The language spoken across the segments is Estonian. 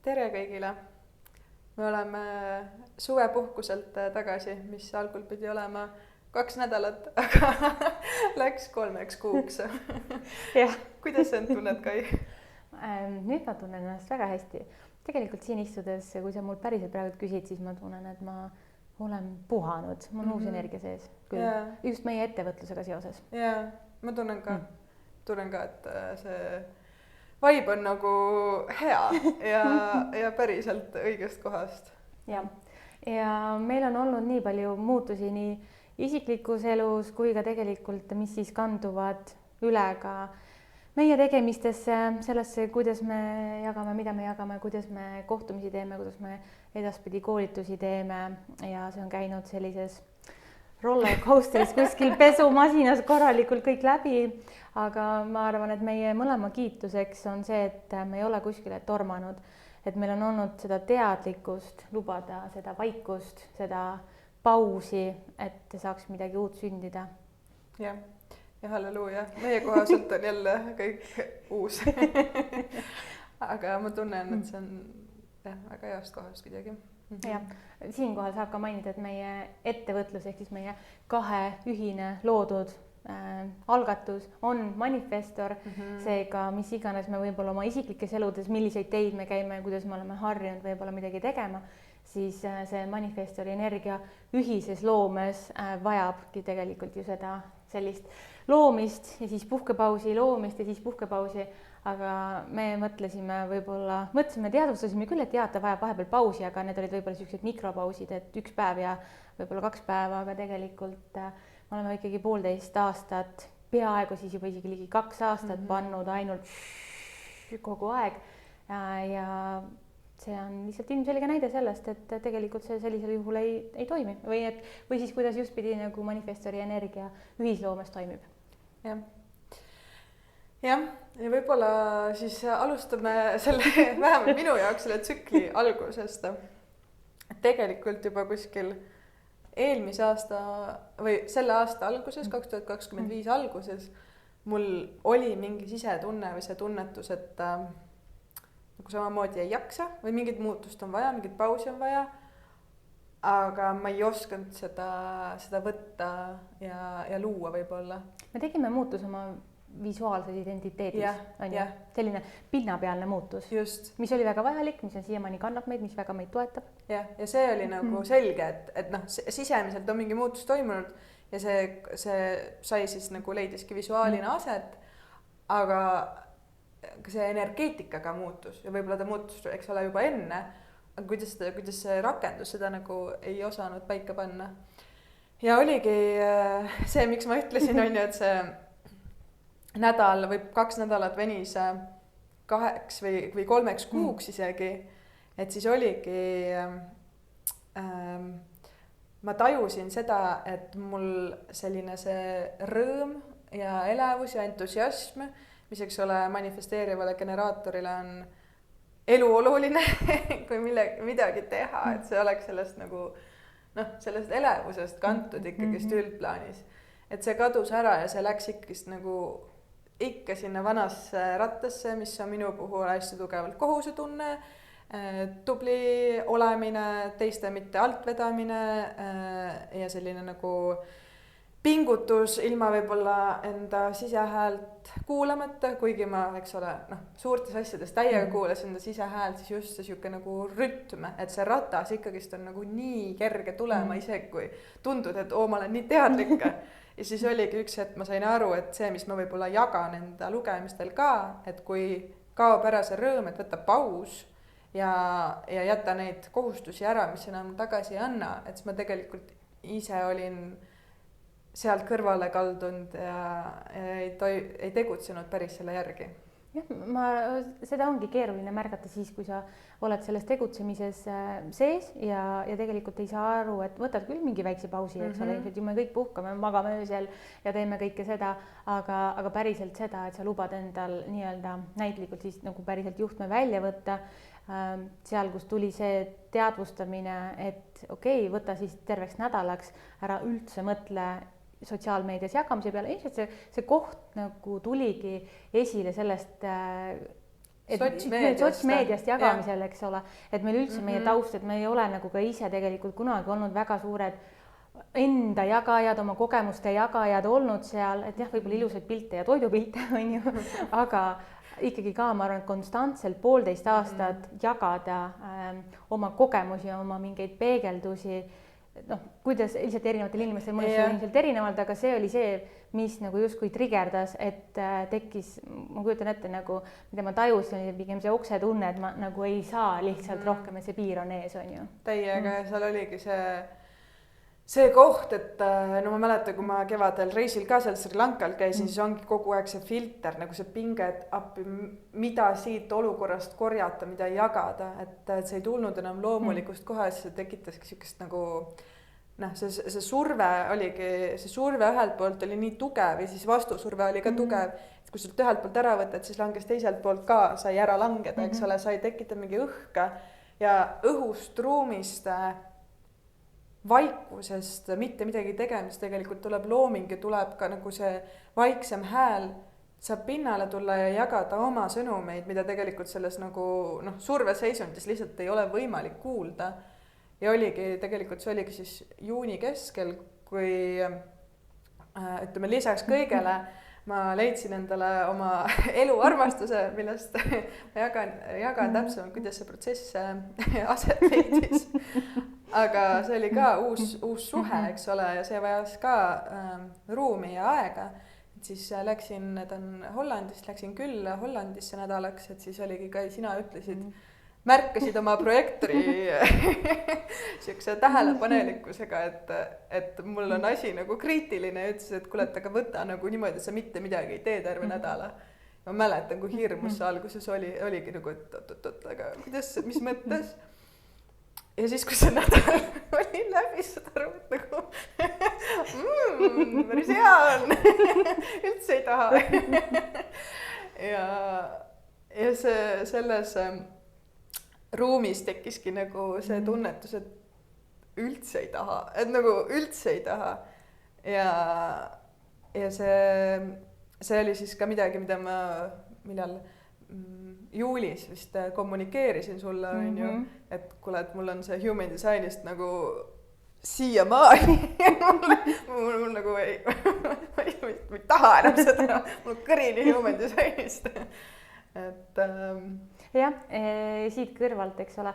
tere kõigile! Me oleme suvepuhkuselt tagasi, mis algul pidi olema 2 nädalat, aga läks 3 kuuks. Kuidas sa end tunned, Kai? Nüüd ma tunnen ennast väga hästi. Tegelikult siin istudes, kui sa mul päriselt praegu küsid, siis ma tunnen, et ma olen puhanud. Mul on uus energia sees. Küll. Just meie ettevõtlusega seoses. Jaa, ma tunnen ka, et see vibe on nagu hea ja päriselt õigest kohast. Ja meil on olnud nii palju muutusi nii isiklikus elus kui ka tegelikult, mis siis kanduvad üle ka meie tegemistesse, sellesse, kuidas me jagame, mida me jagame, kuidas me kohtumisi teeme, kuidas me edaspidi koolitusi teeme ja see on käinud sellises rollercoasteris kuskil pesumasinas korralikult kõik läbi, aga ma arvan, et meie mõlema kiituseks on see, et me ei ole kuskile tormanud, et meil on olnud seda teadlikkust, lubada seda vaikust, seda pausi, et saaks midagi uut sündida. Ja halleluuja, meie kohaselt on jälle kõik uus. Aga ma tunnen, et see on väga heast kohast kuidagi. Ja siinkohal saab ka mainida, et meie ettevõtlus ehk siis meie 2 ühine loodud algatus on Manifestor, seega mis iganes me võib-olla oma isiklikes eludes, milliseid teid me käime, kuidas me oleme harjunud võib-olla midagi tegema, siis see Manifestori energia ühises loomes vajabki tegelikult ju seda sellist loomist ja siis puhkepausi, loomist ja siis puhkepausi, aga me mõtlesime teadvustasime küll, et ta vajab vahepeal pausi, aga need olid võib-olla sellised mikropausid, et 1 päev ja võib-olla 2 päeva, aga tegelikult me oleme ikkagi 1,5 aastat, peaaegu siis juba isegi ligi 2 aastat pannud ainult kogu aeg ja see on lihtsalt ilmselge näide sellest, et tegelikult see sellisel juhul ei toimi või siis kuidas justpidi nagu Manifestori energia ühisloomes toimib. Ja võib-olla siis alustame selle, vähemalt minu jaoks selle tsükli algusest. Tegelikult juba kuskil eelmise aasta või selle aasta alguses, 2025 alguses, mul oli mingi sisetunne või see tunnetus, et nagu samamoodi ei jaksa või mingit muutust on vaja, mingit pausi on vaja, aga ma ei osanud seda võtta ja luua võib-olla. Me tegime muutus oma visuaalses identiteedis, on ju? Selline pinnapealne muutus, mis oli väga vajalik, mis on siiamaani kannab meid, mis väga meid toetab. Ja see oli nagu selge, et sisemiselt on mingi muutus toimunud ja see sai siis nagu leidiski visuaalina aset, aga see energeetikaga muutus ja võib-olla ta muutus, eks ole, juba enne, aga kuidas see rakendus, seda nagu ei osanud paika panna. Ja oligi see, miks ma ütlesin, on ju, et see nädal või 2 nädalat venis 2 või 3 kuuks isegi, et siis oligi, ma tajusin seda, et mul selline see rõõm ja elevus ja entusiasm, mis eks ole manifesteerivale generaatorile on eluoluline, kui midagi teha, et see oleks sellest nagu, sellest elevusest kantud ikkagist üldplaanis. Et see kadus ära ja see läks ikkagist nagu ikka sinna vanasse rattasse, mis on minu puhul hästi tugevalt kohusetunne, tubli olemine, teiste mitte altvedamine ja selline nagu pingutus ilma võib-olla enda sisehäält kuulamata, kuigi ma, eks ole, suurtes asjades täiega kuulasin enda sisehäält, siis just see siuke nagu rütm, et see ratas ikkagist on nagu nii kerge tulema isegi, kui tundud, et ma olen nii teadlik. Ja siis oligi üks hetk, ma sain aru, et see, mis ma võib-olla jagan enda lugemistel ka, et kui kaob ära see rõõm, et võtta paus ja jätta neid kohustusi ära, mis enam tagasi ei anna, et siis ma tegelikult ise olin sealt kõrvale kaldunud ja ei tegutsenud päris selle järgi. Seda ongi keeruline märgata siis, kui sa oled selles tegutsemises sees ja tegelikult ei saa aru, et võtad küll mingi väikse pausi, eks ole, ilmselt ju me kõik puhkame, magame öösel ja teeme kõike seda, aga päriselt seda, et sa lubad endal nii-öelda näitlikult siis nagu päriselt juhtme välja võtta, seal, kus tuli see teadvustamine, et okei, võta siis terveks nädalaks, ära üldse mõtle sotsiaalmeedias jagamise peale, ilmselt see koht nagu tuligi esile sellest sotsmeediast jagamisel, eks ole, et meil üldse meie taust, et me ei ole nagu ka ise tegelikult kunagi olnud väga suured enda jagajad, oma kogemuste jagajad olnud seal, et jah, võib-olla ilusaid pilte ja toidupilte on ju, aga ikkagi ka ma arvan, et konstantselt 1,5 aastat jagada oma kogemusi, oma mingeid peegeldusi, noh, kuidas lihtsalt erinevatel inimestel mõjustab ilmselt erinevalt, aga see oli see, mis nagu justkui trigerdas, et tekkis, ma kujutan ette nagu, mida ma tajusin, oli pigem see oksetunne, et ma nagu ei saa lihtsalt rohkem, et see piir on ees, on ju. Täiega ja seal oligi see koht, et no ma mäletan, kui ma kevadel reisil ka seal Sri Lankal käisin, siis ongi kogu aeg see filter, nagu see pinge, et appi, mida siit olukorrast korjata, mida jagada, et see ei tulnud enam loomulikust kohast, see tekitaski niisugust nagu noh, see surve oligi, see surve ühelt poolt oli nii tugev ja siis vastusurve oli ka tugev, et kui sult ühelt poolt ära võtad, siis langes teiselt poolt ka, sai ära langeda, eks ole, sai tekitada mingi õhka ja õhust, ruumist, vaikusest, mitte midagi tegemist, tegelikult tuleb looming ja tuleb ka nagu see vaiksem hääl, saab pinnale tulla ja jagada oma sõnumeid, mida tegelikult selles nagu noh, surveseisundis lihtsalt ei ole võimalik kuulda. Ja oligi, tegelikult see oligi siis juuni keskel, kui ütleme lisaks kõigele ma leidsin endale oma eluarmastuse, millest ma jagan täpsemalt, kuidas see protsess aset leidis. Aga see oli ka uus suhe, eks ole, ja see vajas ka ruumi ja aega. Et siis läksin, need on Hollandist, läksin küll Hollandisse nädalaks, et siis oligi ka, sina ütlesid, märkasid oma projektori siukse tähelepanelikkusega, et mul on asi nagu kriitiline ja ütles, et kuule, et aga võta nagu niimoodi, sa mitte midagi ei tee terve nädala. Ma mäletan, kui hirmus see alguses oligi nagu, et oot, aga kuidas, mis mõttes? Ja siis, kui see nädal oli läbi, seda arvad nagu päris hea on, üldse ei taha. ja see selles ruumis tekkiski nagu see tunnetus, et üldse ei taha, et nagu üldse ei taha. Ja see oli siis ka midagi, mida ma millal juulis vist kommunikeerisin sulle, on ju, et kuule, et mul on see human designist nagu siiamaani. mul nagu ma ei taha enam seda, mul kõrini human designist. Et jah, siit kõrvalt, eks ole.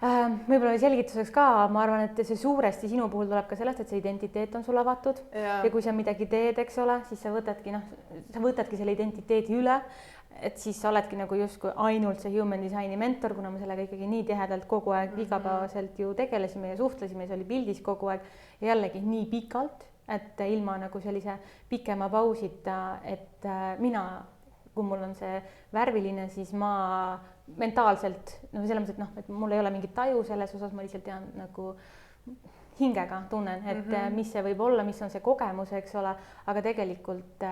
Võib-olla selgituseks ka, ma arvan, et see suuresti sinu puhul tuleb ka sellest, et see identiteet on sul avatud ja kui sa midagi teed, eks ole, siis sa võtadki selle identiteedi üle, et siis sa oledki nagu justkui ainult see human designi mentor, kuna me sellega ikkagi nii tihedalt kogu aeg igapäevaselt ju tegelesime ja suhtlesime, see oli pildis kogu aeg ja jällegi nii pikalt, et ilma nagu sellise pikema pausita, et mina, kui mul on see värviline, siis ma mentaalselt, no selles mõttes, et noh, et mul ei ole mingit taju selles osas, ma lihtsalt tean nagu hingega tunnen, et mis see võib olla, mis on see kogemus, eks ole, aga tegelikult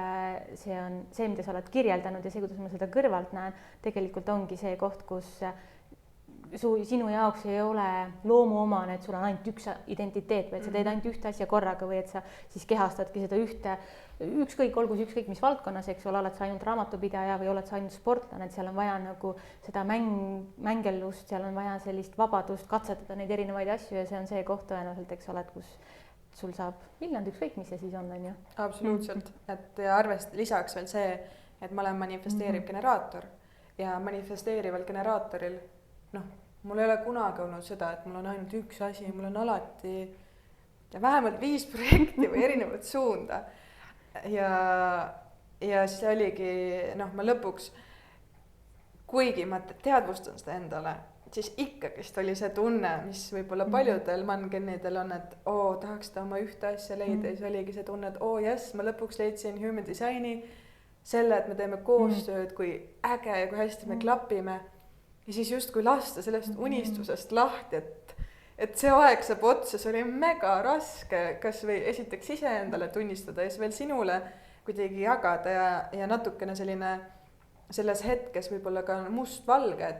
see on see, mida sa oled kirjeldanud ja see, kuidas ma seda kõrvalt näen, tegelikult ongi see koht, kus sinu jaoks ei ole loomuomane, et sul on ainult üks identiteet või et sa teed ainult ühte asja korraga või et sa siis kehastadki seda ühte, olgu see ükskõik mis valdkonnas, eks ole, oled sa ainult raamatupidaja või oled sa ainult sportlane, et seal on vaja nagu seda mängellust, seal on vaja sellist vabadust katsetada neid erinevaid asju ja see on see koht tõenäoliselt, eks ole, et kus sul saab miljon ükskõik, mis see siis on ju. Absoluutselt, et ja lisaks veel see, et ma olen manifesteeriv generaator ja manifesteerival generaatoril noh, mul ei ole kunagi olnud seda, et mul on ainult üks asi, mul on alati vähemalt 5 projekti või erinevat suunda. Ja see oligi, noh, ma lõpuks, kuigi ma teadvustan seda endale, siis ikkagist oli see tunne, mis võib-olla paljudel mangennidel on, et tahaks ta oma ühte asja leida ja see oligi see tunne, et jess, ma lõpuks leidsin human designi, selle, et me teeme koostööd, kui äge ja kui hästi me klapime. Ja siis justkui lasta sellest unistusest lahti, et see aeg saab otsa, see oli mega raske, kas või esiteks iseendale tunnistada ja siis veel sinule kuidagi jagada ja natukene selline selles hetkes võib-olla ka mustvalge,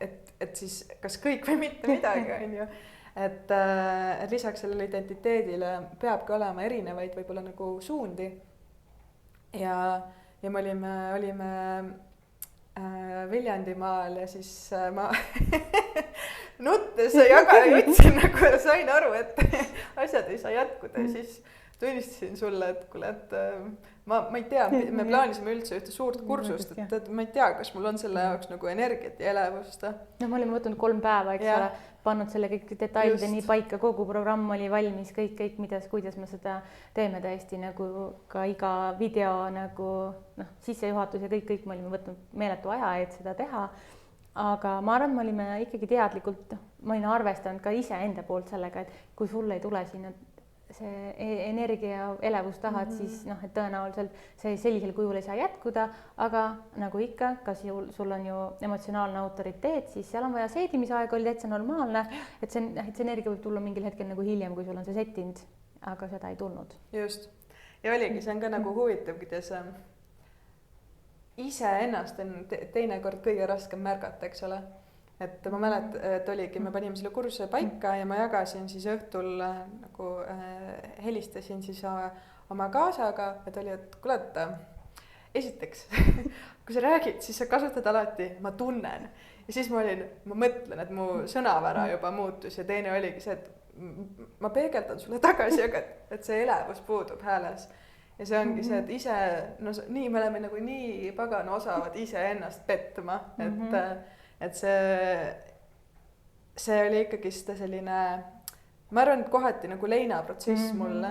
et siis kas kõik või mitte midagi, on ju. Et lisaks sellele identiteedile peabki olema erinevaid võib-olla nagu suundi ja me olime Viljandimaal ja siis ma nuttes jutsin nagu sain aru, et asjad ei saa jätkuda ja siis tunnistasin sulle, et kuule, et ma ei tea, me plaanisime üldse ühte suurt kursust, et ma ei tea, kas mul on selle jaoks nagu energiat ja elevust. No me olime võtnud 3 päeva, eks ole, pannud selle kõik detailide nii paika, kogu programm oli valmis, kõik, kuidas me seda teeme tõesti nagu ka iga video nagu sissejuhatus ja kõik me olime võtnud meeletu aja, et seda teha. Aga ma arvan, me olime ikkagi teadlikult, ma olin arvestanud ka iseenda poolt sellega, et kui sul ei tule sinna see energia ja elevus tahad, siis et tõenäoliselt see sellisel kujul ei saa jätkuda, aga nagu ikka, kas sul on ju emotsionaalne autoriteet, siis seal on vaja seedimisaega, oli täitsa normaalne, et see energia võib tulla mingil hetkel nagu hiljem, kui sul on see settinud, aga seda ei tulnud. Just. Ja oligi, see on ka nagu huvitav, kuidas ise ennast on teinekord kõige raskem märgata, eks ole. Et ma mäletan, et oligi, me panime selle kursuse paika ja ma jagasin siis õhtul nagu helistasin siis oma kaasaga, et oli, et kuule, et esiteks, kui sa räägid, siis sa kasutad alati, ma tunnen. Ja siis ma mõtlen, et mu sõnavara juba muutus ja teine oligi see, et ma peegeldan sulle tagasi, aga et see elevus puudub hääles. Ja see ongi see, et ise, nii me oleme nagu nii pagana osavad ise ennast petma, et see oli ikkagi selline, ma arvan, et kohati nagu leinaprotsess mulle,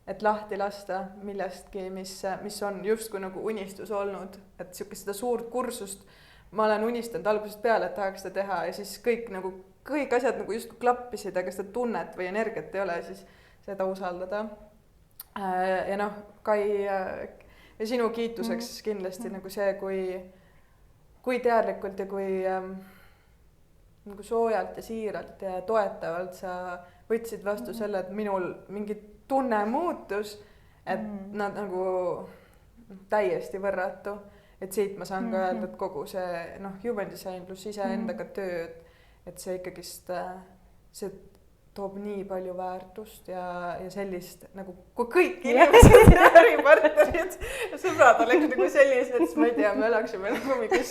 et lahti lasta millestki, mis on justkui nagu unistus olnud, et seda suurt kursust ma olen unistanud algusest peale, et tahaks seda teha ja siis kõik asjad nagu justkui klappisid, aga seda tunnet või energiat ei ole, siis seda usaldada. Ja Kai ja sinu kiituseks kindlasti nagu see, kui teadlikult ja kui nagu soojalt ja siiralt ja toetavalt sa võtsid vastu selle, et minul mingi tunne muutus, et nad nagu täiesti võrratu, et siit ma saan ka öelda, et kogu see human design pluss iseendaga tööd, et see ikkagist see toob nii palju väärtust ja sellist nagu kui kõik inimesed äripartnerid ja sõbrad oleks nagu sellised, siis ma ei tea, me elaksime nagu mingis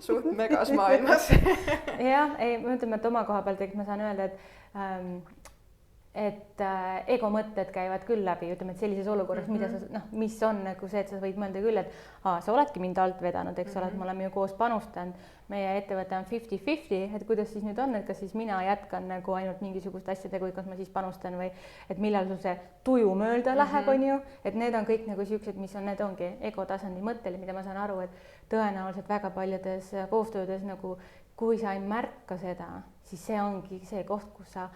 suht megas maailmas. Jah, ma ütleme, et oma koha pealt, eks ma saan öelda, et ego mõtted käivad küll läbi, ütleme, et sellises olukorras, mida sa, mis on nagu see, et sa võid mõelda küll, et sa oledki mind alt vedanud, eks ole, et me oleme ju koos panustanud, meie ettevõte on 50-50, et kuidas siis nüüd on, et kas siis mina jätkan nagu ainult mingisuguste asjadega või kas ma siis panustan või et millal sul see tuju mööda läheb, on ju, et need on kõik nagu siuksed, mis on, need ongi ego tasandi mõttel, mida ma saan aru, et tõenäoliselt väga paljudes koostöödes nagu, kui sa ei märka seda, siis see ongi see koht, kus sa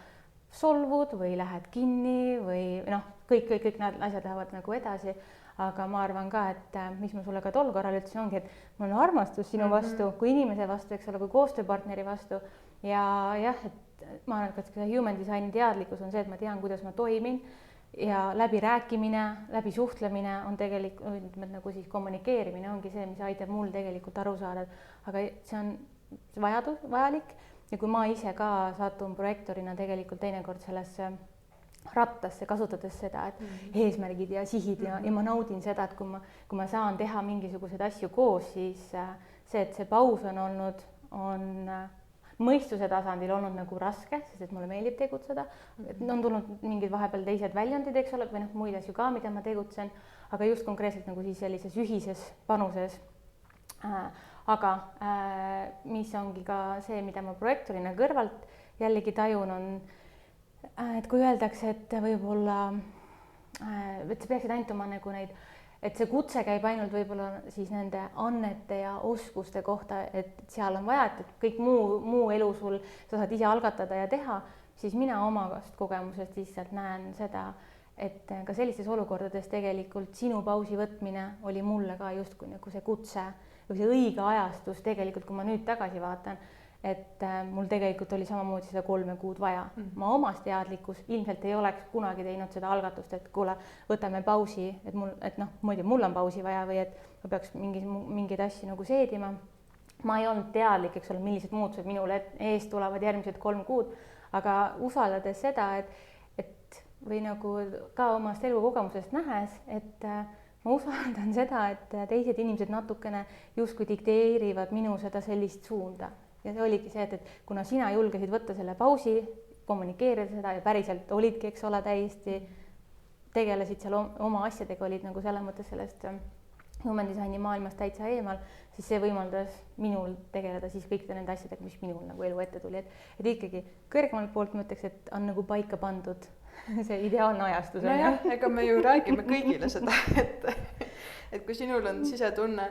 solvud või lähed kinni või kõik need asjad lähevad nagu edasi, aga ma arvan ka, et mis ma sulle ka tol korral ütlesin, ongi, et mul on armastus sinu vastu kui inimese vastu, eks ole, kui koostööpartneri vastu ja jah, et ma arvan, et ka human design teadlikkus on see, et ma tean, kuidas ma toimin ja läbi rääkimine, läbi suhtlemine on tegelikult nagu siis kommunikeerimine ongi see, mis aitab mul tegelikult aru saada, aga see on vajalik. Ja kui ma ise ka satun projektorina tegelikult teinekord sellesse rattasse, kasutades seda, et eesmärgid ja sihid ja ma naudin seda, et kui ma saan teha mingisuguseid asju koos, siis see, et see paus on olnud, on mõistuse tasandil olnud nagu raske, sest et mulle meeldib tegutseda. On tulnud mingid vahepeal teised väljundid, eks ole, või muid asju ka, mida ma tegutsen, aga just konkreetselt nagu siis sellises ühises panuses. Aga mis ongi ka see, mida ma projektorina kõrvalt jällegi tajun, on, et kui öeldakse, et võib-olla, et sa peaksid ainult oma nagu neid, et see kutse käib ainult võib-olla siis nende annete ja oskuste kohta, et seal on vaja, et kõik muu elu sul, sa saad ise algatada ja teha, siis mina omast kogemusest lihtsalt näen seda, et ka sellistes olukordades tegelikult sinu pausi võtmine oli mulle ka justkui nagu see kutse või see õige ajastus tegelikult, kui ma nüüd tagasi vaatan, et mul tegelikult oli samamoodi seda 3 kuud vaja. Ma omas teadlikkus ilmselt ei oleks kunagi teinud seda algatust, et kuule, võtame pausi, et mul on pausi vaja või et ma peaks mingeid asju nagu seedima. Ma ei olnud teadlik, eks ole, millised muutused minule ees tulevad järgmised 3 kuud, aga usaldades seda, et või nagu ka omast elukogemusest nähes, et ma usaldan seda, et teised inimesed natukene justkui dikteerivad minu seda sellist suunda. Ja see oligi see, et kuna sina julgesid võtta selle pausi, kommunikeerida seda ja päriselt olidki, eks ole, täiesti tegelesid seal oma asjadega, olid nagu selles mõttes sellest human designi maailmast täitsa eemal, siis see võimaldas minul tegeleda siis kõikide nende asjadega, mis minul nagu elu ette tuli, et ikkagi kõrgemalt poolt ma ütleks, et on nagu paika pandud see ideaalne ajastus. Nojah, ega me ju räägime kõigile seda, et kui sinul on sisetunne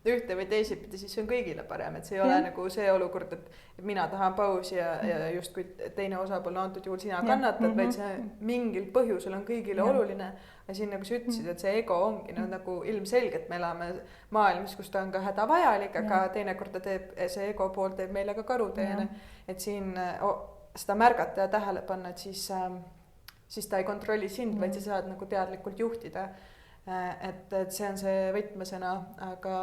ühte või teisipidi, siis see on kõigile parem, et see ei ole nagu see olukord, et mina tahan pausi ja justkui teine osapool, antud juhul sina kannatad, vaid see mingil põhjusel on kõigile oluline. Ja siin nagu sa ütlesid, et see ego ongi nagu ilmselgelt, me elame maailmas, kus ta on ka hädavajalik, aga teinekord ta teeb, see ego pool teeb meile ka karuteene, et siin seda märgata ja tähele panna, et siis ta ei kontrolli sind, vaid sa saad nagu teadlikult juhtida. Et see on see võtmesõna, aga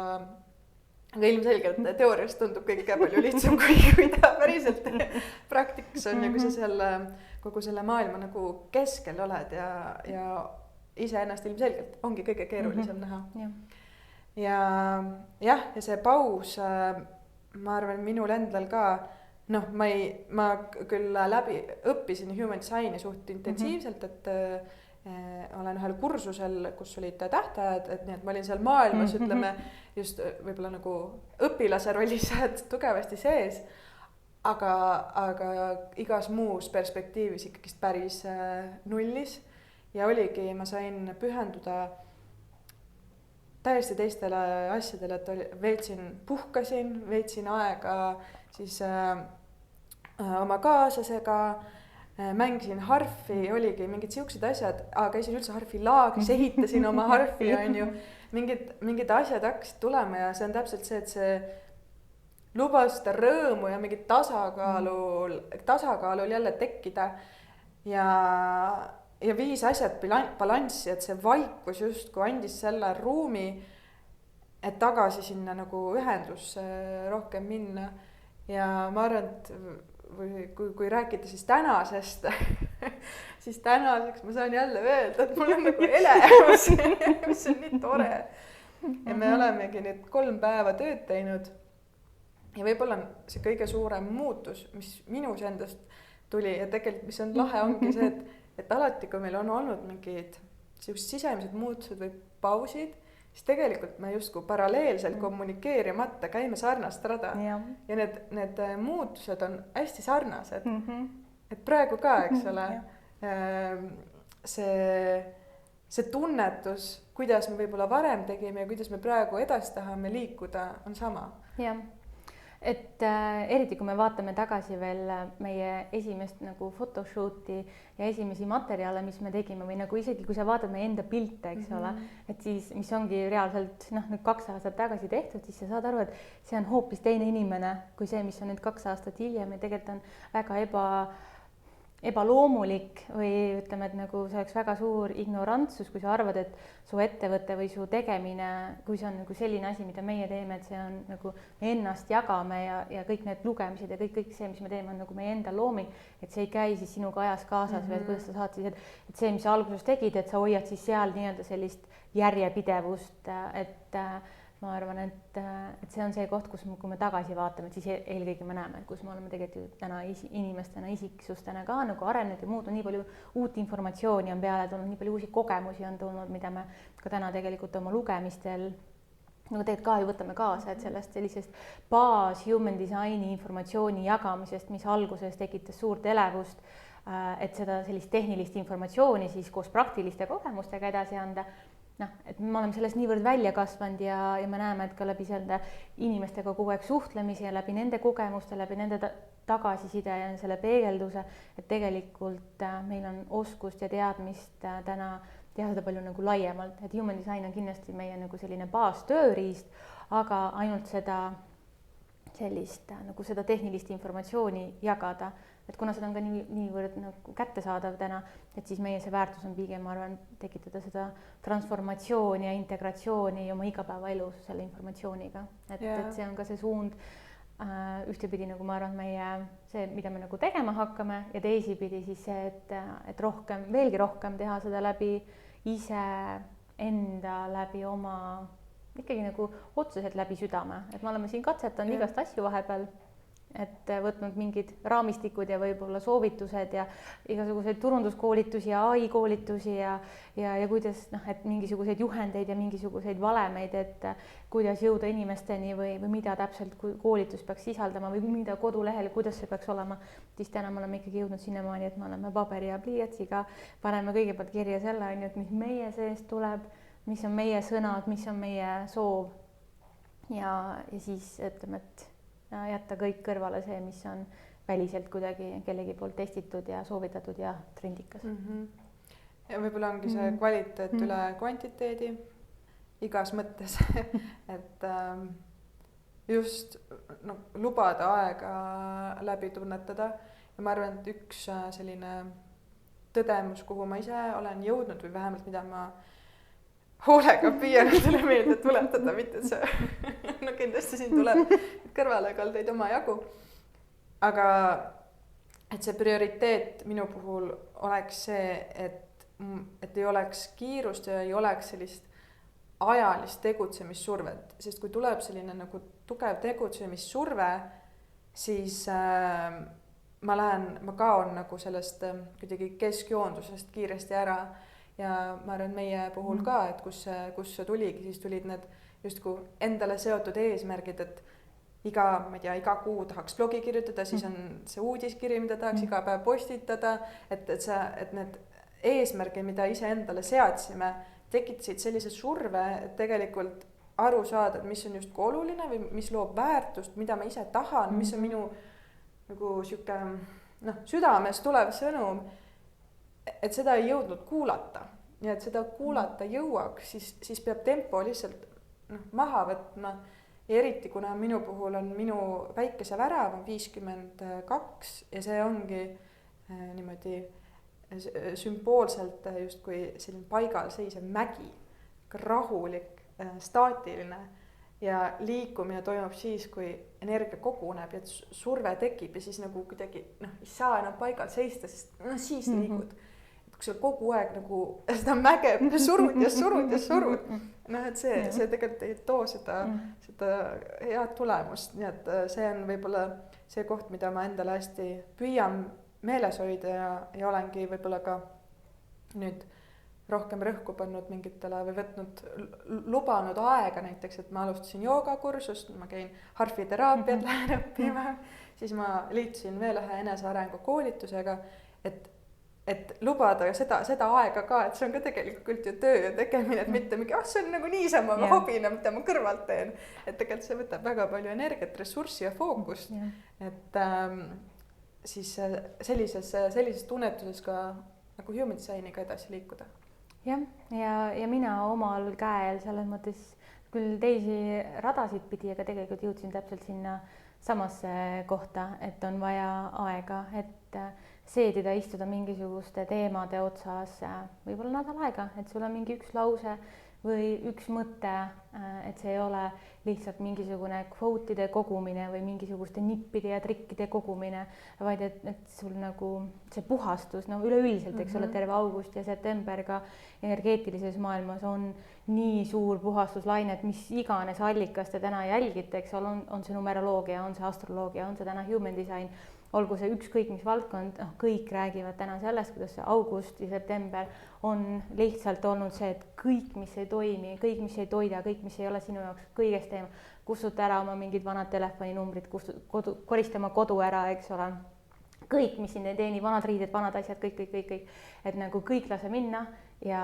ilmselgelt teoorias tundub kõik palju lihtsam, kui ta päriselt praktikas on ja kui sa kogu selle maailma nagu keskel oled ja iseennast ilmselgelt ongi kõige keerulisem näha. Ja see paus, ma arvan, minul endal ka, ma küll õppisin human designi suht intensiivselt, et olen ühel kursusel, kus olid tähtajad, et nii, et ma olin seal maailmas, ütleme, just võib-olla nagu õpilase rollis tugevasti sees, aga igas muus perspektiivis ikkagi päris nullis ja oligi, ma sain pühenduda täiesti teistele asjadele, et veetsin aega siis oma kaaslasega, mängisin harfi, oligi mingid siuksed asjad, käisin üldse harfilaagris, ehitasin oma harfi, on ju, mingid asjad hakkasid tulema ja see on täpselt see, et see lubas seda rõõmu ja mingit tasakaalul jälle tekkida ja viis asjad balanssi, et see vaikus justkui andis selle ruumi, et tagasi sinna nagu ühendusse rohkem minna ja ma arvan, et kui rääkida siis tänasest, siis tänaseks ma saan jälle öelda, et mul on nagu elevus, mis on nii tore. Ja me olemegi nüüd 3 päeva tööd teinud ja võib-olla see kõige suurem muutus, mis minus endast tuli ja tegelikult, mis on lahe, ongi see, et alati, kui meil on olnud mingid sisemised muutused või pausid, siis tegelikult me justkui paralleelselt kommunikeerimata käime sarnast rada ja need muutused on hästi sarnased. Et praegu ka, eks ole, see tunnetus, kuidas me võib-olla varem tegime ja kuidas me praegu edasi tahame liikuda, on sama. Jah. Et eriti kui me vaatame tagasi veel meie esimest nagu photoshooti ja esimesi materjale, mis me tegime või nagu isegi kui sa vaatad meie enda pilte, eks ole, et siis, mis ongi reaalselt nüüd 2 aastat tagasi tehtud, siis sa saad aru, et see on hoopis teine inimene kui see, mis on nüüd 2 aastat hiljem ja tegelikult on väga ebaloomulik või ütleme, et nagu see oleks väga suur ignorantsus, kui sa arvad, et su ettevõte või su tegemine, kui see on nagu selline asi, mida meie teeme, et see on nagu me ennast jagame ja kõik need lugemised ja kõik see, mis me teeme, on nagu meie enda looming, et see ei käi siis sinuga ajas kaasas või et kuidas sa saad siis, et see, mis sa alguses tegid, et sa hoiad siis seal nii-öelda sellist järjepidevust, et ma arvan, et see on see koht, kus kui me tagasi vaatame, et siis eelkõige me näeme, kus me oleme tegelikult täna inimestena, isiksustena ka nagu arenenud ja muud on nii palju uut informatsiooni on peale tulnud, nii palju uusi kogemusi on tulnud, mida me ka täna tegelikult oma lugemistel nagu tegelikult ka ju võtame kaasa, et sellest sellisest baas human designi informatsiooni jagamisest, mis alguses tekitas suurt elevust, et seda sellist tehnilist informatsiooni siis koos praktiliste kogemustega edasi anda. Et me oleme sellest niivõrd välja kasvanud ja me näeme, et ka läbi selle inimestega kogu aeg suhtlemise ja läbi nende kogemuste, läbi nende tagasiside ja selle peegelduse, et tegelikult meil on oskust ja teadmist täna teha seda palju nagu laiemalt, et human design on kindlasti meie nagu selline baastööriist, aga ainult seda sellist nagu seda tehnilist informatsiooni jagada, et kuna seda on ka niivõrd nagu kättesaadav täna, et siis meie see väärtus on pigem, ma arvan, tekitada seda transformatsiooni ja integratsiooni oma igapäevaelus selle informatsiooniga, et see on ka see suund ühtepidi nagu ma arvan meie see, mida me nagu tegema hakkame ja teisipidi siis see, et rohkem, veelgi rohkem teha seda läbi ise enda läbi oma, ikkagi nagu otseselt läbi südame, et me oleme siin katsetanud igast asju vahepeal, et võtnud mingid raamistikud ja võib-olla soovitused ja igasuguseid turunduskoolitusi ja ai koolitusi ja kuidas noh, et mingisuguseid juhendeid ja mingisuguseid valemeid, et kuidas jõuda inimesteni või mida täpselt koolitus peaks sisaldama või mida kodulehel, kuidas see peaks olema. Siis täna me oleme ikkagi jõudnud sinnamaani, et me oleme paberi ja pliiatsiga, paneme kõigepealt kirja selle, et mis meie seest tuleb, mis on meie sõnad, mis on meie soov ja siis ütleme, et jätta kõik kõrvale see, mis on väliselt kuidagi kellegi poolt testitud ja soovitatud ja trendikas. Ja võib-olla ongi see kvaliteet üle kvantiteedi igas mõttes, et just no, lubada aega läbi tunnetada ja ma arvan, et üks selline tõdemus, kuhu ma ise olen jõudnud või vähemalt mida ma hoolega püüan endale meelde tuletada, mitte et see no kindlasti siin tuleb kõrvalekaldeid omajagu, aga et see prioriteet minu puhul oleks see, et ei oleks kiirust ja ei oleks sellist ajalist tegutsemissurvet, sest kui tuleb selline nagu tugev tegutsemissurve, siis ma kaon nagu sellest kuidagi keskjoondusest kiiresti ära. Ja ma arvan meie puhul ka, et kus see tuligi, siis tulid need justkui endale seotud eesmärgid, et iga kuu tahaks blogi kirjutada, siis on see uudiskiri, mida tahaks iga päev postitada, et need eesmärgid, mida ise endale seadsime, tekitasid sellise surve, et tegelikult aru saada, et mis on justkui oluline või mis loob väärtust, mida ma ise tahan, mis on minu nagu sihuke südames tulev sõnum, et seda ei jõudnud kuulata ja et seda kuulata jõuaks, siis peab tempo lihtsalt maha võtma ja eriti kuna minu puhul on minu päikesevärav on 52 ja see ongi niimoodi sümboolselt justkui selline paigal seisev mägi, rahulik, staatiline ja liikumine toimub siis, kui energia koguneb ja surve tekib ja siis nagu kuidagi ei saa enam paigal seista, sest siis liigud. Et kui sa kogu aeg nagu seda mäge surud, et see tegelikult ei too seda head tulemust, nii et see on võib-olla see koht, mida ma endale hästi püüan meeles hoida ja olengi võib-olla ka nüüd rohkem rõhku pannud mingitele või lubanud aega näiteks, et ma alustasin joogakursust, ma käin harfiteraapiat lähen õppima, siis ma liitusin veel ühe enesearengu koolitusega, et lubada seda aega ka, et see on ka tegelikult ju töö ja tegemine, et mitte mingi, see on nagu niisama hobina, mida ma kõrvalt teen, et tegelikult see võtab väga palju energiat, ressurssi ja fookust, et siis sellises tunnetuses ka nagu human designiga edasi liikuda. Ja mina omal käel selles mõttes küll teisi radasid pidi, aga tegelikult jõudsin täpselt sinna samasse kohta, et on vaja aega, et seedida, istuda mingisuguste teemade otsas võib-olla nädal aega, et sul on mingi üks lause või üks mõte, et see ei ole lihtsalt mingisugune kvootide kogumine või mingisuguste nippide ja trikkide kogumine, vaid et sul nagu see puhastus, üleüldiselt, eks ole, terve august ja september ka energeetilises maailmas on nii suur puhastuslaine, et mis iganes allikast te täna jälgite, eks ole, on see numeroloogia, on see astroloogia, on see täna human design, olgu see ükskõik mis valdkond, kõik räägivad täna sellest, kuidas see august ja september on lihtsalt olnud see, et kõik, mis ei toimi, kõik, mis ei toida, kõik, mis ei ole sinu jaoks kõigest teema, kustuta ära oma mingid vanad telefoninumbrid, korista oma kodu ära, eks ole, kõik, mis siin ei teeni, vanad riided, vanad asjad, kõik, et nagu kõik lase minna ja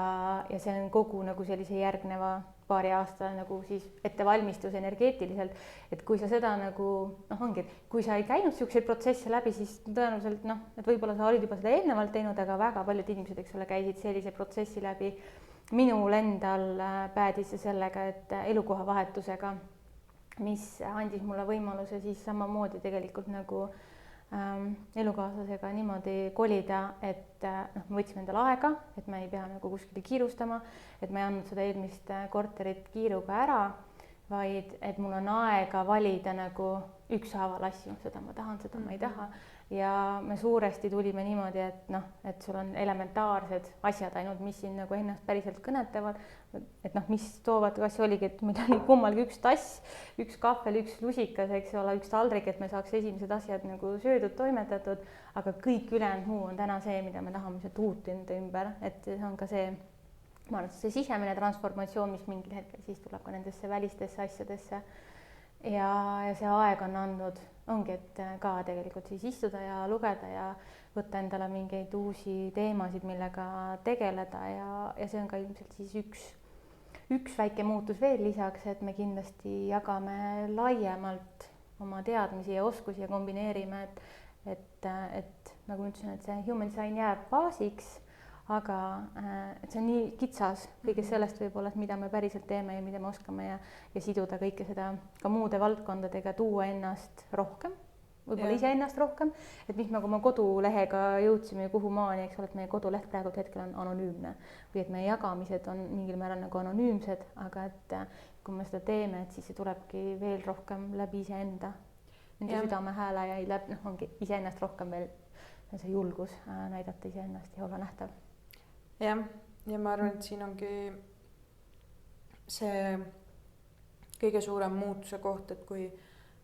see on kogu nagu sellise järgneva paari aasta nagu siis ettevalmistus energeetiliselt, et kui sa seda nagu, ongi, et kui sa ei käinud selliseid protsesse läbi, siis tõenäoliselt et võib-olla sa olid juba seda eelnevalt teinud, aga väga paljud inimesed, eks ole, käisid sellise protsessi läbi. Minul endal päädis sellega, et elukoha vahetusega, mis andis mulle võimaluse siis samamoodi tegelikult nagu elukaaslasega niimoodi kolida, et me võtsime endale aega, et me ei pea nagu kuskile kiirustama, et ma ei andnud seda eelmist korterit kiiruga ära, vaid et mul on aega valida nagu ükshaaval asju, seda ma tahan, seda ma ei taha. Ja me suuresti tulime niimoodi, et noh, et sul on elementaarsed asjad ainult, mis siin nagu ennast päriselt kõnetavad, et noh, mis toovad, kas oligi, et meil oli kummalgi üks tass, üks kahvel, üks lusikas, eks ole, üks taldrik, et me saaks esimesed asjad nagu söödud, toimetatud, aga kõik ülejäänud muu on täna see, mida me tahame sealt uut enda ümber, et see on ka see, ma arvan, see sisemine transformatsioon, mis mingil hetkel siis tuleb ka nendesse välistesse asjadesse. Ja see aeg on andnud, ongi, et ka tegelikult siis istuda ja lugeda ja võtta endale mingeid uusi teemasid, millega tegeleda ja see on ka ilmselt siis üks väike muutus veel lisaks, et me kindlasti jagame laiemalt oma teadmisi ja oskusi ja kombineerime, et nagu ma ütlesin, et see human design jääb baasiks, aga et see on nii kitsas kõigest sellest võib-olla, et mida me päriselt teeme ja mida me oskame ja siduda kõike seda ka muude valdkondadega, tuua ennast rohkem, võib-olla iseennast rohkem, et mis me oma kodulehega jõudsime ja kuhu maani, eks ole, et meie koduleht praegu hetkel on anonüümne või et meie jagamised on mingil määral nagu anonüümsed, aga et kui me seda teeme, et siis see tulebki veel rohkem läbi iseenda, enda südame hääle ja läbi, noh, ongi iseennast rohkem veel, see julgus näidata iseennast ja olla nähtav. Ja ma arvan, et siin ongi see kõige suurem muutuse koht, et kui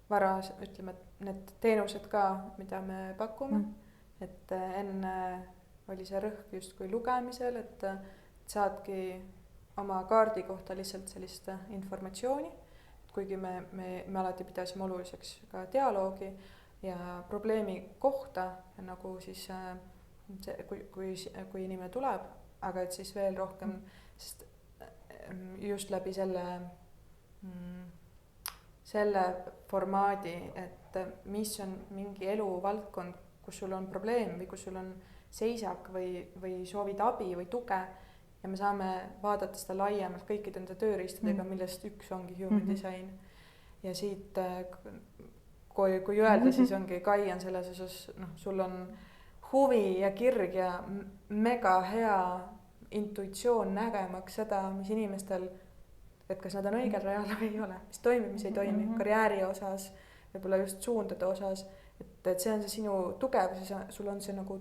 varas, ütleme, et need teenused ka, mida me pakume, et enne oli see rõhk justkui lugemisel, et saadki oma kaardi kohta lihtsalt sellist informatsiooni, kuigi me alati pidasime oluliseks ka dialoogi ja probleemi kohta, nagu siis see, kui inimene tuleb, aga et siis veel rohkem, sest just läbi selle formaadi, et mis on mingi eluvaldkond, kus sul on probleem või kus sul on seisak või soovid abi või tuge ja me saame vaadata seda laiemalt kõikide nende tööriistadega, millest üks ongi human design. Ja siit, kui öelda, siis ongi Kai on selles osas, noh, sul on huvi ja kirg ja mega hea intuitsioon nägemaks seda, mis inimestel, et kas nad on õigel rajal või ei ole, mis toimib, mis ei toimi, karjääri osas, võib-olla just suundade osas, et see on see sinu tugevus ja sul on see nagu,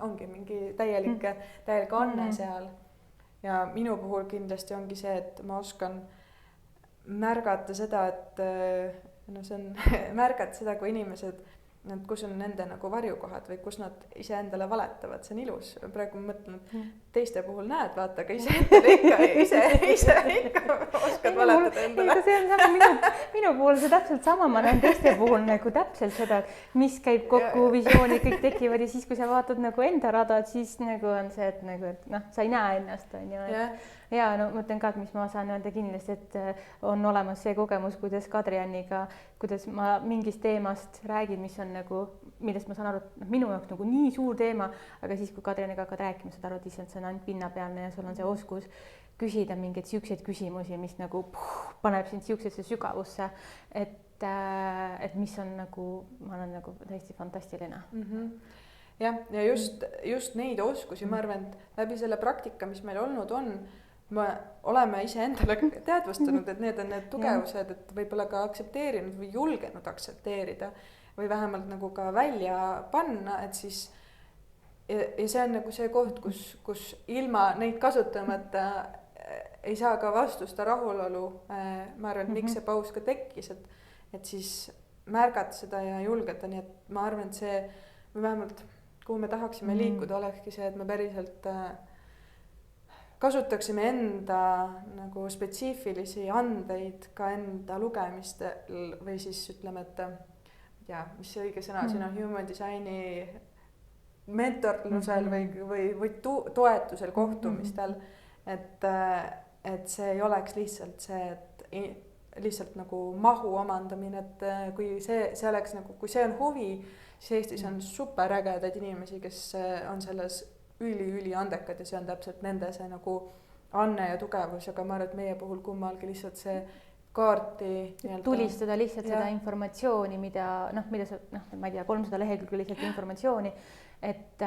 ongi mingi täielik anne seal. Ja minu puhul kindlasti ongi see, et ma oskan märgata seda, et no see on märgata seda, kui inimesed, kus on nende nagu varjukohad või kus nad iseendale valetavad, see on ilus. Praegu ma mõtlen, et teiste puhul näed, vaata, aga iseendale ise ikka oskad valetada endale. See on sama, minu puhul see täpselt sama, ma näen teiste puhul nagu täpselt seda, mis käib kokku, visioonid kõik tekivad ja siis, kui sa vaatad nagu enda radad, siis nagu on see, et nagu, et noh, sa ei näe ennast, on ju. Ja no mõtlen ka, et mis ma saan öelda kindlasti, et on olemas see kogemus, kuidas Kadrianiga, kuidas ma mingist teemast räägin, mis on nagu, millest ma saan aru, et minu jaoks nagu nii suur teema, aga siis, kui Kadrianiga hakkad rääkima, saad aru, et issand, see on ainult pinnapealne ja sul on see oskus küsida mingeid siukseid küsimusi, mis nagu paneb sind siuksesse sügavusse, et mis on nagu, ma olen nagu täiesti fantastiline. Ja just neid oskusi, ma arvan, et läbi selle praktika, mis meil olnud on, me oleme iseendale teadvustanud, et need on need tugevused, et võib-olla ka aktsepteerinud või julgenud aktsepteerida või vähemalt nagu ka välja panna, et siis ja see on nagu see koht, kus ilma neid kasutamata ei saa ka vastusta rahulolu. Ma arvan, et miks see paus ka tekkis, et siis märgata seda ja julgeda, nii et ma arvan, et see või vähemalt kuhu me tahaksime liikuda, olekski see, et me päriselt kasutaksime enda nagu spetsiifilisi andeid ka enda lugemistel või siis ütleme, et mis see õige sõna siin on, human designi mentorlusel või toetusel kohtumistel, et see ei oleks lihtsalt see, et lihtsalt nagu mahu omandamine, et kui see oleks nagu, kui see on huvi, siis Eestis on super ägedaid inimesi, kes on selles üli andekad ja see on täpselt nende see nagu anne ja tugevus, aga ma arvan, et meie puhul kummalgi lihtsalt see kaarti tulistada lihtsalt seda informatsiooni, mida sa, ma ei tea, 300 lehekülge lihtsalt informatsiooni, et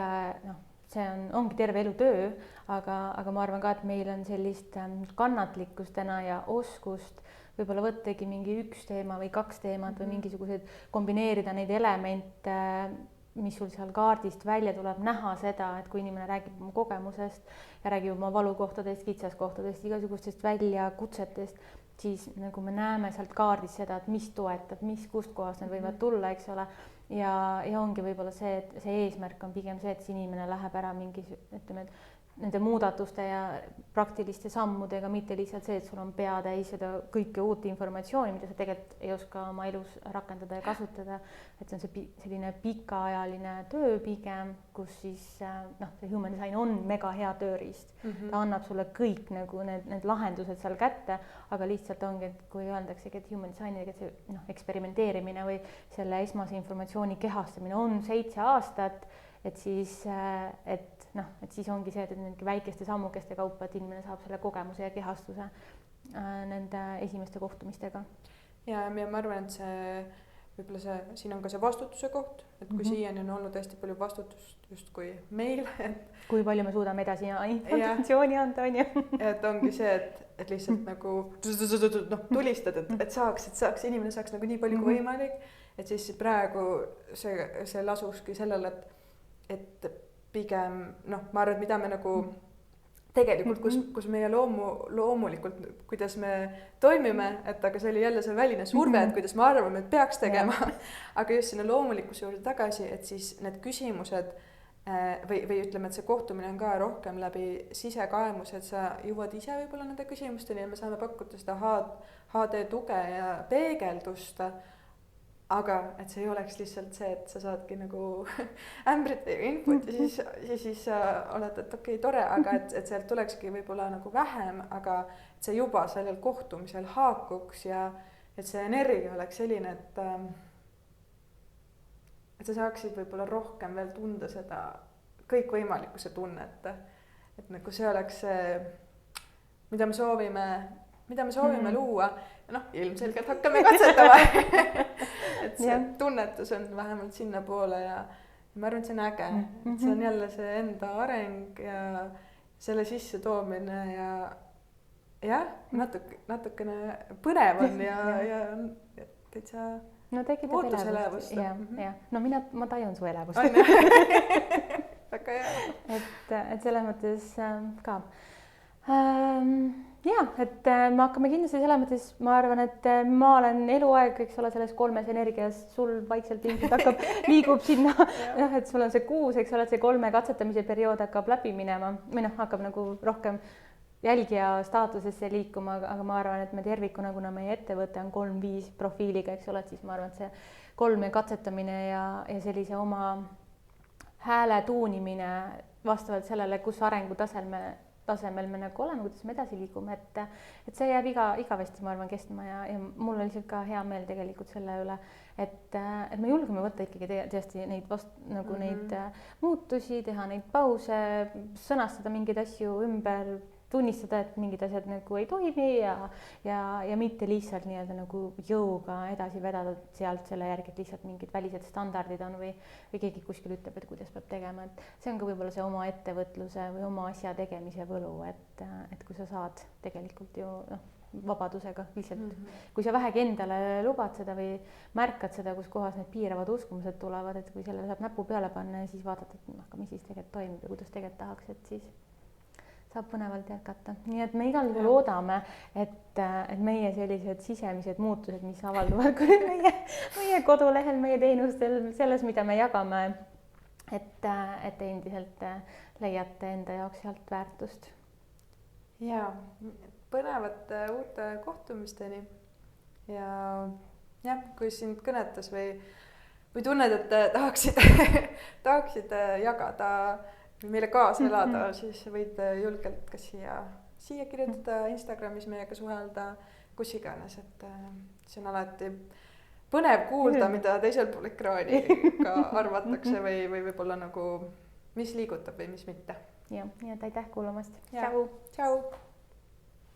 see ongi terve elu töö, aga ma arvan ka, et meil on sellist kannatlikkust täna ja oskust võib-olla võttagi mingi üks teema või kaks teemat või mingisugused, kombineerida neid elemente, mis sul seal kaardist välja tuleb, näha seda, et kui inimene räägib oma kogemusest ja räägib oma valukohtadest, kitsaskohtadest, igasugustest väljakutsetest, siis nagu me näeme sealt kaardist seda, et mis toetab, kust kohast need võivad tulla, eks ole. Ja ongi võib-olla see, et see eesmärk on pigem see, et see inimene läheb ära mingi, ütleme, et nende muudatuste ja praktiliste sammudega, mitte lihtsalt see, et sul on pea täis seda kõike uut informatsiooni, mida sa tegelikult ei oska oma elus rakendada ja kasutada. Et see on see selline pikaajaline töö pigem, kus siis see human design on mega hea tööriist. Ta annab sulle kõik nagu need lahendused seal kätte, aga lihtsalt ongi, et kui öeldaksegi, et human designiga see eksperimenteerimine või selle esmase informatsiooni kehastamine on 7 aastat, et siis ongi see, et nende väikeste sammukeste kaupa, et inimene saab selle kogemuse ja kehastuse nende esimeste kohtumistega. Ja ma arvan, et võib-olla siin on ka see vastutuse koht, et kui siiani on olnud hästi palju vastutust justkui meil, kui palju me suudame edasi informatsiooni anda, on ju. Et ongi see, et lihtsalt nagu tulistad, et inimene saaks nagu nii palju kui võimalik, et siis praegu see lasuski sellele, et pigem ma arvan, et mida me nagu tegelikult, kus meie loomulikult, kuidas me toimime, et aga see oli jälle see väline surve, et kuidas me arvame, et peaks tegema, aga just sinna loomulikkuse juurde tagasi, et siis need küsimused või ütleme, et see kohtumine on ka rohkem läbi sisekaemus, et sa jõuad ise võib-olla nende küsimusteni ja me saame pakkuda seda HD tuge ja peegeldust, aga et see ei oleks lihtsalt see, et sa saadki nagu ämbrit infot ja siis oled, et okei, tore, aga et sealt tulekski võib-olla nagu vähem, aga et see juba sellel kohtumisel haakuks ja et see energia oleks selline, et sa saaksid võib-olla rohkem veel tunda seda kõikvõimalikkuse tunnet, et nagu see oleks see, mida me soovime luua ja ilmselgelt hakkame katsetama. Et see tunnetus on vähemalt sinna poole ja ma arvan, et see on äge, et see on jälle see enda areng ja selle sisse toomine ja natukene põnev on ja täitsa muutus elevust. Ma tajun su elevust. Väga hea. Et selles mõttes ka. Et me hakkame kindlasti selles mõttes, ma arvan, et ma olen eluaeg, eks ole, selles 3 energias, sul vaikselt ilmselt liigub sinna, et sul on see 6, eks ole, et see 3 katsetamise periood hakkab läbi minema või hakkab nagu rohkem jälgija staatusesse liikuma, aga ma arvan, et me tervikuna, kuna meie ettevõte on 3-5 profiiliga, eks ole, et siis ma arvan, et see 3 katsetamine ja sellise oma hääle tuunimine vastavalt sellele, kus arengutasemel me nagu oleme, kuidas me edasi liigume, et see jääb igavesti, ma arvan, kestma ja mul on lihtsalt ka hea meel tegelikult selle üle, et me julgeme võtta ikkagi tõesti neid neid muutusi, teha neid pause, sõnastada mingeid asju ümber, tunnistada, et mingid asjad nagu ei toimi ja mitte lihtsalt nii-öelda nagu jõuga edasi vedada sealt selle järgi, et lihtsalt mingid välised standardid on või keegi kuskil ütleb, et kuidas peab tegema, et see on ka võib-olla see oma ettevõtluse või oma asja tegemise võlu, et kui sa saad tegelikult ju vabadusega lihtsalt, kui sa vähegi endale lubad seda või märkad seda, kus kohas need piiravad uskumused tulevad, et kui sellele saab näpu peale panna ja siis vaadata, et aga mis siis tegelikult toimib ja kuidas tegelikult tahaks, et siis saab põnevalt jätkata. Nii et me igal juhul loodame, et meie sellised sisemised muutused, mis avalduvad meie kodulehel, meie teenustel, selles, mida me jagame, et endiselt leiate enda jaoks sealt väärtust. Ja põnevate uute kohtumisteni ja kui sind kõnetas või tunned, et tahaksid jagada meile kaasa elada, siis võid julgelt ka siia kirjutada, Instagramis meiega suhelda, kus iganes, et see on alati põnev kuulda, mida teisel pool ekraani ka arvatakse või võib-olla nagu, mis liigutab või mis mitte. Nii et aitäh kuulamast. Tšau!